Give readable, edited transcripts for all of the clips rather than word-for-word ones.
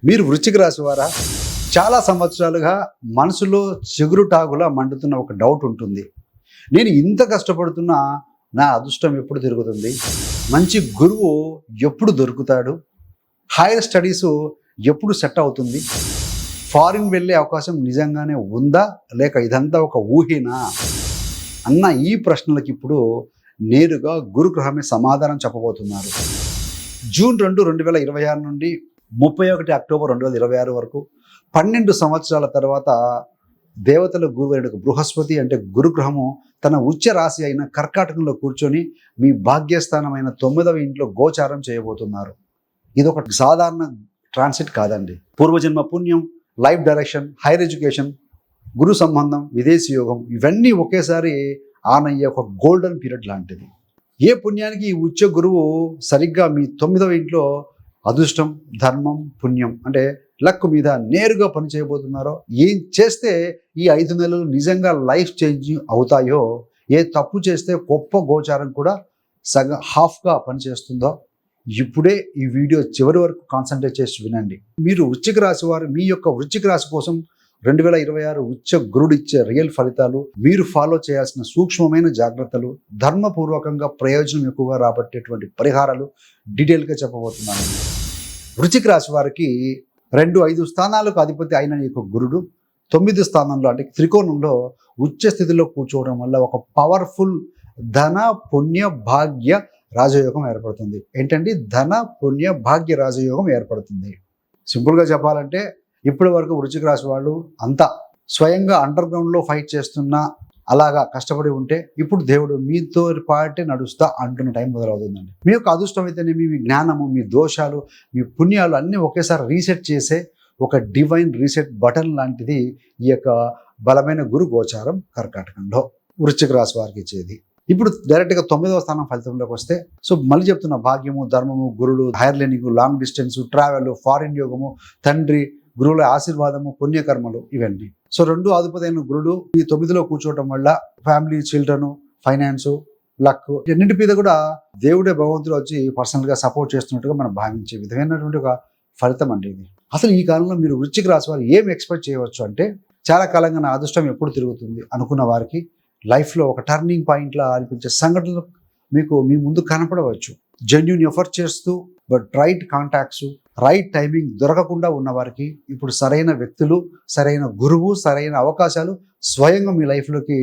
మీరు వృశ్చిక రాశి వారా? చాలా సంవత్సరాలుగా మనసులో చిగురుటాగులా మండుతున్న ఒక డౌట్ ఉంటుంది. నేను ఇంత కష్టపడుతున్నా నా అదృష్టం ఎప్పుడు తిరుగుతుంది? మంచి గురువు ఎప్పుడు దొరుకుతాడు? హైయర్ స్టడీసు ఎప్పుడు సెట్ అవుతుంది? ఫారిన్ వెళ్ళే అవకాశం నిజంగానే ఉందా? లేక ఇదంతా ఒక ఊహేనా? అన్న ఈ ప్రశ్నలకు ఇప్పుడు నేరుగా గురుగ్రహమే సమాధానం చెప్పబోతున్నారు. జూన్ 2, 2026 నుండి 31 అక్టోబర్ 2026 వరకు 12 సంవత్సరాల తర్వాత దేవతల గురువైన బృహస్పతి అంటే గురుగ్రహము తన ఉచ్చ రాశి అయిన కర్కాటకంలో కూర్చొని మీ భాగ్యస్థానమైన 9వ ఇంట్లో గోచారం చేయబోతున్నారు. ఇది ఒక సాధారణ ట్రాన్సిట్ కాదండి. పూర్వజన్మ పుణ్యం, లైఫ్ డైరెక్షన్, హైయర్ ఎడ్యుకేషన్, గురు సంబంధం, విదేశీ యోగం ఇవన్నీ ఒకేసారి ఆన్ అయ్యే ఒక గోల్డెన్ పీరియడ్ లాంటిది. ఏ పుణ్యానికి ఈ ఉచ్చ గురువు సరిగ్గా మీ 9వ ఇంట్లో అదృష్టం, ధర్మం, పుణ్యం అంటే లక్ మీద నేరుగా పనిచేయబోతున్నారో, ఏం చేస్తే ఈ 5 నెలలు నిజంగా లైఫ్ చేంజింగ్ అవుతాయో, ఏ తప్పు చేస్తే గొప్ప గోచారం కూడా హాఫ్గా పనిచేస్తుందో ఇప్పుడే ఈ వీడియో చివరి వరకు కాన్సన్ట్రేట్ చేసి వినండి. మీరు వృశ్చిక రాశి వారు మీ యొక్క వృశ్చిక రాశి కోసం 2026 ఉచ్చ గురుడు ఇచ్చే రియల్ ఫలితాలు, మీరు ఫాలో చేయాల్సిన సూక్ష్మమైన జాగ్రత్తలు, ధర్మపూర్వకంగా ప్రయోజనం ఎక్కువగా రాబట్టేటువంటి పరిహారాలు డీటెయిల్గా చెప్పబోతున్నాను. వృశ్చిక రాశి వారికి 2-5 స్థానాలకు అధిపతి అయిన ఈ గురుడు 9 స్థానంలో అంటే త్రికోణంలో ఉచ్చ స్థితిలో కూర్చోవడం వల్ల ఒక పవర్ఫుల్ ధన పుణ్య భాగ్య రాజయోగం ఏర్పడుతుంది. ఏంటంటే ధన పుణ్య భాగ్య రాజయోగం ఏర్పడుతుంది. సింపుల్గా చెప్పాలంటే ఇప్పటి వరకు వృశ్చిక రాశి వాళ్ళు అంతా స్వయంగా అండర్ గ్రౌండ్లో ఫైట్ చేస్తున్నా అలాగా కష్టపడి ఉంటే ఇప్పుడు దేవుడు మీతో పాటే నడుస్తా అంటున్న టైం మొదలవుతుందండి. మీ యొక్క అదృష్టం అయితేనేమి, మీ జ్ఞానము, మీ దోషాలు, మీ పుణ్యాలు అన్నీ ఒకేసారి రీసెట్ చేసే ఒక డివైన్ రీసెట్ బటన్ లాంటిది ఈ యొక్క బలమైన గురు గోచారం కర్కాటకంలో వృశ్చిక రాశి వారికి ఇచ్చేది. ఇప్పుడు డైరెక్ట్గా 9వ స్థానం ఫలితంలోకి వస్తే, సో మళ్ళీ చెప్తున్న భాగ్యము, ధర్మము, గురుడు, hire learning, long distance, travel, foreign యోగము, తండ్రి, గురువుల ఆశీర్వాదము, పుణ్యకర్మలు ఇవన్నీ. సో 2 అధిపతైన గురుడు ఈ 9లో కూర్చోవటం వల్ల ఫ్యామిలీ, చిల్డ్రన్, ఫైనాన్సు, లక్ అన్నింటి మీద కూడా దేవుడే భగవంతుడు వచ్చి పర్సనల్గా సపోర్ట్ చేస్తున్నట్టుగా మనం భావించే విధమైనటువంటి ఒక ఫలితం అండి ఇది. అసలు ఈ కాలంలో మీరు వృశ్చిక రాశి వారు ఏం ఎక్స్పెక్ట్ చేయవచ్చు అంటే, చాలా కాలంగా నా అదృష్టం ఎప్పుడు తిరుగుతుంది అనుకున్న వారికి లైఫ్లో ఒక టర్నింగ్ పాయింట్లా అనిపించే సంఘటనలు మీకు మీ ముందు కనపడవచ్చు. జెన్యూన్ ఎఫర్ట్ చేస్తూ but right contacts, right timing దొరకకుండా ఉన్న వారికి ఇప్పుడు సరైన వ్యక్తులు, సరైన గురువు, సరైన అవకాశాలు స్వయంగా మీ లైఫ్లోకి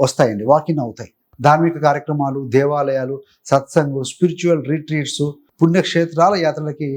వస్తాయండి, వాకిన్ అవుతాయి. ధార్మిక కార్యక్రమాలు, దేవాలయాలు, సత్సంగు, స్పిరిచువల్ రిట్రీట్స్, పుణ్యక్షేత్రాల యాత్రలకి